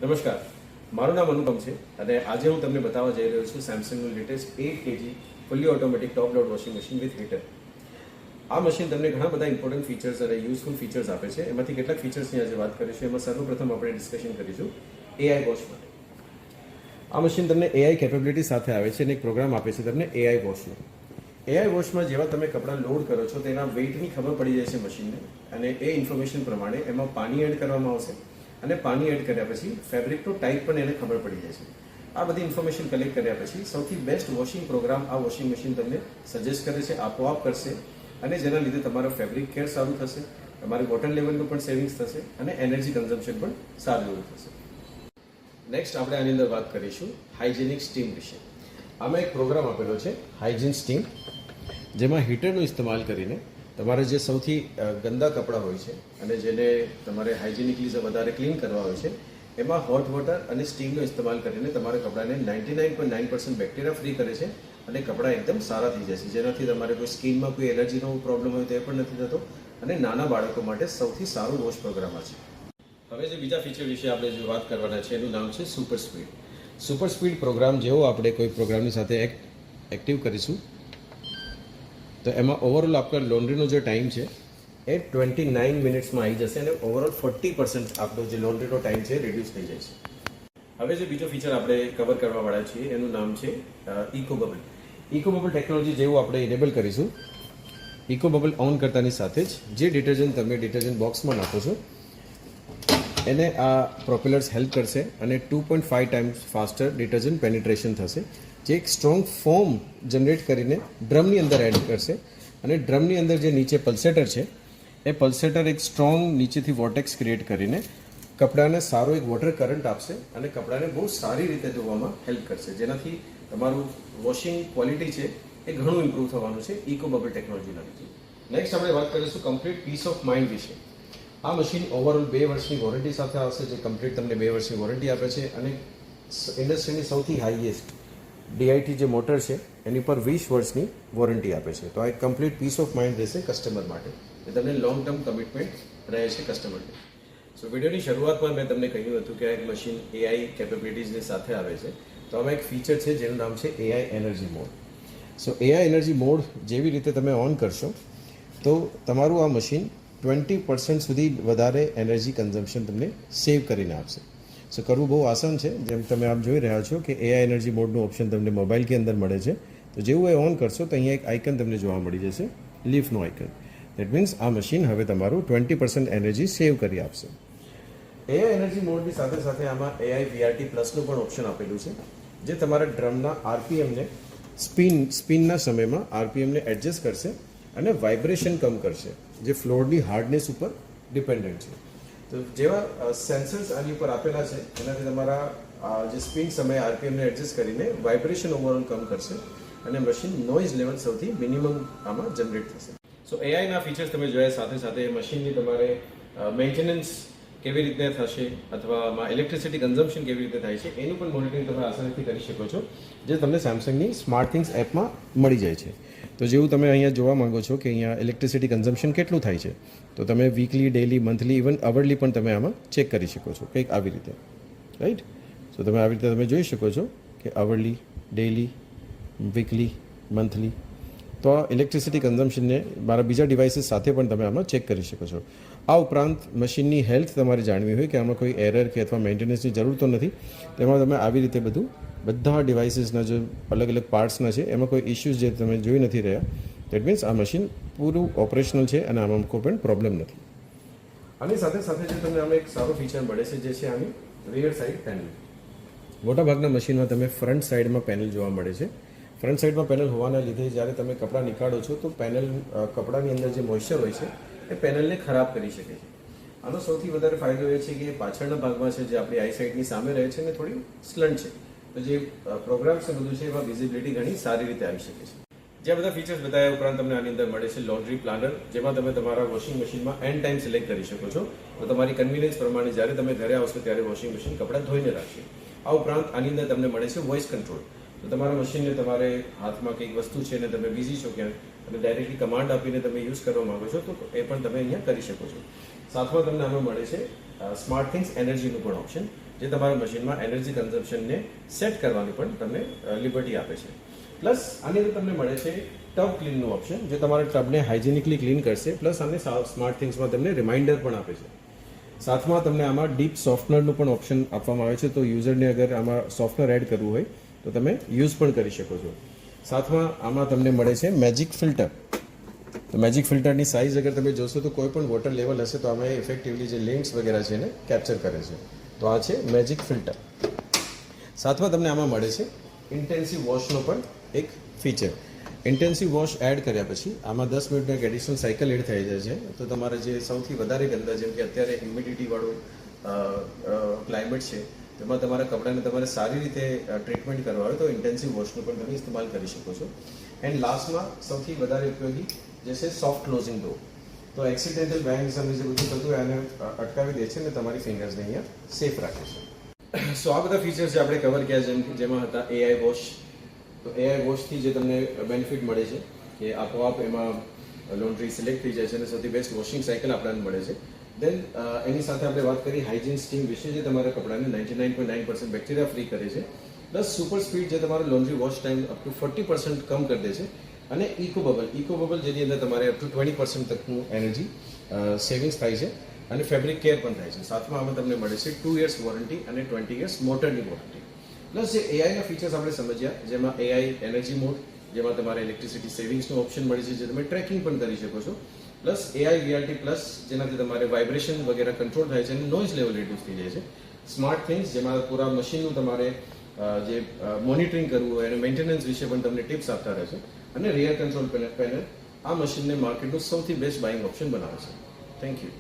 નમસ્કાર, મારું નામ અનુપમ છે અને આજે હું તમને બતાવવા જઈ રહ્યો છું સેમસંગનું latest 8 kg fully automatic top load washing machine with heater. આ મશીન તમને ઘણા બધા ઇમ્પોર્ટન્ટ ફીચર્સ અને યુઝફુલ ફીચર્સ આપે છે. એમાંથી કેટલાક ફીચર્સની આજે વાત કરીશું. એમાં સર્વપ્રથમ આપણે ડિસ્કશન કરીશું એઆઈ વોશ માટે. આ મશીન તમને એઆઈ કેપેબિલિટી સાથે આવે છે અને એક પ્રોગ્રામ આપે છે તમને એઆઈ વોશનો. એઆઈ વોશમાં જેવા તમે કપડાં લોડ કરો છો તેના વેઇટની ખબર પડી જાય છે મશીનને અને એ ઇન્ફોર્મેશન પ્રમાણે એમાં પાણી એડ કરવામાં આવશે અને પાણી એડ કર્યા પછી ફેબ્રિકનો ટાઈપ પણ એને ખબર પડી જાય છે. આ બધી ઇન્ફોર્મેશન કલેક્ટ કર્યા પછી સૌથી બેસ્ટ વોશિંગ પ્રોગ્રામ આ વોશિંગ મશીન તમને સજેસ્ટ કરે છે, આપોઆપ કરશે અને જેના લીધે તમારો ફેબ્રિક કેર સારું થશે, તમારી વોટર લેવલનું પણ સેવિંગ્સ થશે અને એનર્જી કન્ઝમ્પશન પણ સારું એવું થશે. નેક્સ્ટ આપણે આની અંદર વાત કરીશું હાઇજેનિક સ્ટીમ વિશે. આમાં એક પ્રોગ્રામ આપેલો છે હાઇજીન સ્ટીમ, જેમાં હીટરનો ઇસ્તેમાલ કરીને તમારે જે સૌથી ગંદા કપડાં હોય છે અને જેને તમારે હાઇજેનિકલી વધારે ક્લીન કરવા હોય છે એમાં હોટ વોટર અને સ્ટીમનો ઇસ્તેમાલ કરીને તમારા કપડાને 99.9% બેક્ટેરિયા ફ્રી કરે છે અને કપડાં એકદમ સારા થઈ જાય છે, જેનાથી તમારે કોઈ સ્કિનમાં કોઈ એલર્જીનો પ્રોબ્લેમ હોય તો એ પણ નથી થતો અને નાના બાળકો માટે સૌથી સારું વોશ પ્રોગ્રામ છે. હવે જે બીજા ફીચર વિશે આપણે જે વાત કરવાના છે એનું નામ છે super speed. Super speed program જેવો આપણે કોઈ પ્રોગ્રામની સાથે એક્ટિવ કરીશું તો એમાં ઓવરઓલ આપણા લોન્ડ્રીનો જે ટાઈમ છે એ 29 મિનિટ્સમાં આવી જશે અને ઓવરઓલ 40% આપણો જે લોન્ડ્રીનો ટાઈમ છે રિડ્યુસ થઈ જાય છે. હવે જે બીજો ફીચર આપણે કવર કરવાવાળા છીએ એનું નામ છે echo bubble. Echo bubble technology જેવું આપણે ઇનેબલ કરીશું. ઇકો બબલ ઓન કરતાની સાથે જ જે ડિટર્જન્ટ તમે ડિટર્જન્ટ બોક્સમાં નાખો છો એને આ પ્રોપેલર્સ હેલ્પ કરશે અને 2.5 ટાઈમ્સ ફાસ્ટર ડિટર્જન્ટ પેનિટ્રેશન થશે, જે એક સ્ટ્રોંગ ફોમ જનરેટ કરીને ડ્રમની અંદર એડ કરશે અને ડ્રમની અંદર જે નીચે પલ્સેટર છે એ પલ્સેટર એક સ્ટ્રોંગ નીચેથી વોટેક્સ ક્રિએટ કરીને કપડાને સારો એક વોટર કરંટ આપશે અને કપડાને બહુ સારી રીતે ધોવામાં હેલ્પ કરશે, જેનાથી તમારું વોશિંગ ક્વોલિટી છે એ ઘણું ઇમ્પ્રૂવ થવાનું છે ઇકો બબલ ટેકનોલોજીના લીધે. નેક્સ્ટ આપણે વાત કરીશું કમ્પ્લીટ પીસ ઓફ માઇન્ડ વિશે. આ મશીન ઓવરઓલ 2 વર્ષની વોરંટી સાથે આવશે, જે કમ્પ્લીટ તમને 2 વર્ષની વોરંટી આપે છે અને ઇન્ડસ્ટ્રીની સૌથી હાઈએસ્ટ ડીઆઈટી જે મોટર છે એની પર 20 વર્ષની વોરંટી આપે છે. તો આ એક કમ્પ્લીટ પીસ ઓફ માઇન્ડ રહેશે કસ્ટમર માટે, એ તમને લોંગ ટર્મ કમિટમેન્ટ રહે છે કસ્ટમરને. સો વિડીયોની શરૂઆતમાં મેં તમને કહ્યું હતું કે આ એક મશીન એઆઈ કેપેબિલિટીઝની સાથે આવે છે. તો આમાં એક ફીચર છે જેનું નામ છે એઆઈ એનર્જી મોડ. સો એઆઈ એનર્જી મોડ જેવી રીતે તમે ઓન કરશો તો તમારું આ મશીન 20% સુધી વધારે એનર્જી કન્ઝમ્પશન તમને સેવ કરીને આપશે. સો કરવું બહુ આસાન છે. જેમ તમે આપ જોઈ રહ્યા છો કે એઆઈ એનર્જી મોડનું ઓપ્શન તમને મોબાઈલ કે અંદર મળે છે. તો જેવું એ ઓન કરશો તો અહીંયા એક આઇકન તમને જોવા મળી જશે, લીફનું આઇકન. દેટ મીન્સ આ મશીન હવે તમારું 20% એનર્જી સેવ કરી આપશે. એઆઈ એનર્જી મોડની સાથે સાથે આમાં એઆઈ વીઆરટી પ્લસનું પણ ઓપ્શન આપેલું છે, જે તમારા ડ્રમના આરપીએમને સ્પિનના સમયમાં આરપીએમને એડજસ્ટ કરશે અને વાઇબ્રેશન કમ કરશે, જે ફ્લોરની હાર્ડનેસ ઉપર ડિપેન્ડન્ટ છે. તો જેવા સેન્સર્સ આની ઉપર આપેલા છે એનાથી તમારા જે સ્પિન સમયે આરપીએમને એડજસ્ટ કરીને વાઇબ્રેશન ઓવરઓલ કમ કરશે અને મશીન નોઇઝ લેવલ સૌથી મિનિમમ આમાં જનરેટ થશે. સો એઆઈના ફીચર્સ તમે જોયા, સાથે સાથે મશીનની તમારે મેન્ટેનન્સ કેવી રીતે થશે અથવા આમાં ઇલેક્ટ્રિસિટી કન્ઝમ્પશન કેવી રીતે થાય છે એનું પણ મોનિટરિંગ તમે આસાનીથી કરી શકો છો, જે તમને સેમસંગની સ્માર્ટ થિંગ્સ એપમાં મળી જાય છે. તો જેવું તમે અહીંયા જોવા માંગો છો કે અહીંયા ઇલેક્ટ્રિસિટી કન્ઝમ્પશન કેટલું થાય છે, તો તમે વીકલી, ડેલી, મંથલી, ઇવન અવરલી પણ તમે આમાં ચેક કરી શકો છો, કંઈક આવી રીતે, રાઈટ. તો તમે આવી રીતે તમે જોઈ શકો છો કે અવરલી, ડેલી, વીકલી, મંથલી. તો આ ઇલેક્ટ્રિસિટી કન્ઝમ્પશનને મારા બીજા ડિવાઇસીસ સાથે પણ તમે આમાં ચેક કરી શકો છો. આ ઉપરાંત મશીનની હેલ્થ તમારે જાણવી હોય કે આમાં કોઈ એરર કે અથવા મેન્ટેનન્સની જરૂર તો નથી, તેમાં તમે આવી રીતે બધા ડિવાઇસીસના જે અલગ અલગ પાર્ટ્સના છે એમાં કોઈ ઇશ્યુઝ જે તમે જોઈ નથી રહ્યા. દેટ મીન્સ આ મશીન પૂરું ઓપરેશનલ છે અને આમાં કોઈ પણ પ્રોબ્લેમ નથી. આની સાથે સાથે જે તમને આમાં એક સારો ફીચર મળે છે જે છે આની રિયર સાઇડ પેનલ. મોટાભાગના મશીનમાં તમે ફ્રન્ટ સાઇડમાં પેનલ જોવા મળે છે. ફ્રન્ટ સાઇડમાં પેનલ હોવાના લીધે જ્યારે તમે કપડાં નીકાળો છો તો પેનલ કપડાની અંદર જે મોઇશ્ચર હોય છે એ પેનલને ખરાબ કરી શકે છે. આનો સૌથી વધારે ફાયદો એ છે કે પાછળના ભાગમાં છે જે આપણી આઈ સાઇડની સામે રહે છે ને થોડી સ્લન્ટ છે, તો જે પ્રોગ્રામ્સ છે બધું છે એમાં વિઝિબિલિટી ઘણી સારી રીતે આવી શકે છે. જે બધા ફીચર્સ બતાવ્યા ઉપરાંત તમને આની અંદર મળે છે લોન્ડ્રી પ્લાનર, જેમાં તમે તમારા વોશિંગ મશીનમાં એન્ડ ટાઈમ સિલેક્ટ કરી શકો છો. તો તમારી કન્વિનિયન્સ પ્રમાણે જ્યારે તમે ઘરે આવશો ત્યારે વોશિંગ મશીન કપડાં ધોઈને રાખશે. આ ઉપરાંત આની અંદર તમને મળે છે વોઇસ કંટ્રોલ. તો તમારા મશીનને તમારે હાથમાં કંઈક વસ્તુ છે ને તમે બિઝી છો ક્યાંક અને ડાયરેક્ટલી કમાન્ડ આપીને તમે યુઝ કરવા માંગો છો તો એ પણ તમે અહીંયા કરી શકો છો. સાથમાં તમને આમાં મળે છે સ્માર્ટ થિંગ્સ એનર્જીનું પણ ઓપ્શન, જે જે તમારા મશીનમાં એનર્જી કન્ઝમ્પશનને સેટ કરવાની પણ તમને લિબર્ટી આપે છે. પ્લસ આની અંદર તમને મળે છે ટબ ક્લીનનું ઓપ્શન, જે તમારા ટબને હાઇજેનિકલી ક્લીન કરશે. પ્લસ આને સ્માર્ટ થિંગ્સમાં તમને રિમાઇન્ડર પણ આપે છે. સાથમાં તમને આમાં ડીપ સોફ્ટનરનું પણ ઓપ્શન આપવામાં આવે છે, તો યુઝરને અગર આમાં સોફ્ટનર એડ કરવું હોય તો તમે યુઝ પણ કરી શકો છો. સાથમાં આમાં તમને મળે છે મેજિક ફિલ્ટર. તો મેજિક ફિલ્ટરની સાઇઝ અગર તમે જોશો તો કોઈ પણ વોટર લેવલ હશે તો આમાં ઇફેક્ટિવલી જે લેન્સ વગેરે છે એને કેપ્ચર કરે છે. તો આ છે મેજિક ફિલ્ટર. સાથમાં તમને આમાં મળે છે ઇન્ટેન્સિવ વોશનો પણ એક ફીચર. ઇન્ટેન્સિવ વોશ એડ કર્યા પછી આમાં 10 મિનિટનો એક એડિશનલ સાયકલ એડ થઈ જાય છે. તો તમારા જે સૌથી વધારે ગંદા, જેમ કે અત્યારે હ્યુમિડિટીવાળું ક્લાઇમેટ છે, તેમાં તમારા કપડાને તમારે સારી રીતે ટ્રીટમેન્ટ કરવા હોય તો ઇન્ટેન્સિવ વોશનો પણ તમે ઇસ્તેમાલ કરી શકો છો. એન્ડ લાસ્ટમાં સૌથી વધારે ઉપયોગી જે છે સોફ્ટ ક્લોઝિંગ ડોર. તો એક્સિડેન્ટલ બેંગ્સ અને જે બધું થતું હોય એને અટકાવી દે છે અને તમારી ફિંગર્સને અહીંયા સેફ રાખે છે. સો આ બધા ફીચર્સ જે આપણે કવર કર્યા, જેમાં હતા AI વોશ. તો AI વોશથી જે તમને બેનિફિટ મળે છે કે આપોઆપ એમાં લોન્ડ્રી સિલેક્ટ થઈ જાય છે અને સૌથી બેસ્ટ વોશિંગ સાયકલ આપણને મળે છે. દેન એની સાથે આપણે વાત કરી હાઇજીન સ્ટીમ વિશે, જે તમારા કપડાને 99.9% બેક્ટેરિયા ફ્રી કરે છે. પ્લસ સુપર સ્પીડ, જે તમારો laundry wash time up to 40% કમ કરી દે છે. અને ઇકો બબલ જેની અંદર તમારે અપ ટુ 20% તકનું એનર્જી સેવિંગ્સ થાય છે અને ફેબ્રિક કેર પણ થાય છે. સાથમાં આમાં તમને મળે છે 2 years વોરંટી અને 20 years મોટરની વોરંટી. પ્લસ જે એઆઈના ફીચર્સ આપણે સમજ્યા, જેમાં AI એનર્જી મોડ, જેમાં તમારે ઇલેક્ટ્રિસિટી સેવિંગ્સનો ઓપ્શન મળે છે, જે તમે ટ્રેકિંગ પણ કરી શકો છો. પ્લસ AI VRT પ્લસ, જેનાથી તમારે વાઇબ્રેશન વગેરે કંટ્રોલ થાય છે અને નોઇઝ લેવલ રિડ્યુસ થઈ જાય છે. સ્માર્ટ થિંગ્સ, જેમાં પૂરા મશીનનું તમારે જે મોનિટરિંગ કરવું હોય અને મેન્ટેનન્સ વિશે પણ તમને ટિપ્સ આપતા રહે છે. અને રિયર કંટ્રોલ પેનલ આ મશીનને માર્કેટનું સૌથી બેસ્ટ બાઇંગ ઓપ્શન બનાવે છે. Thank you.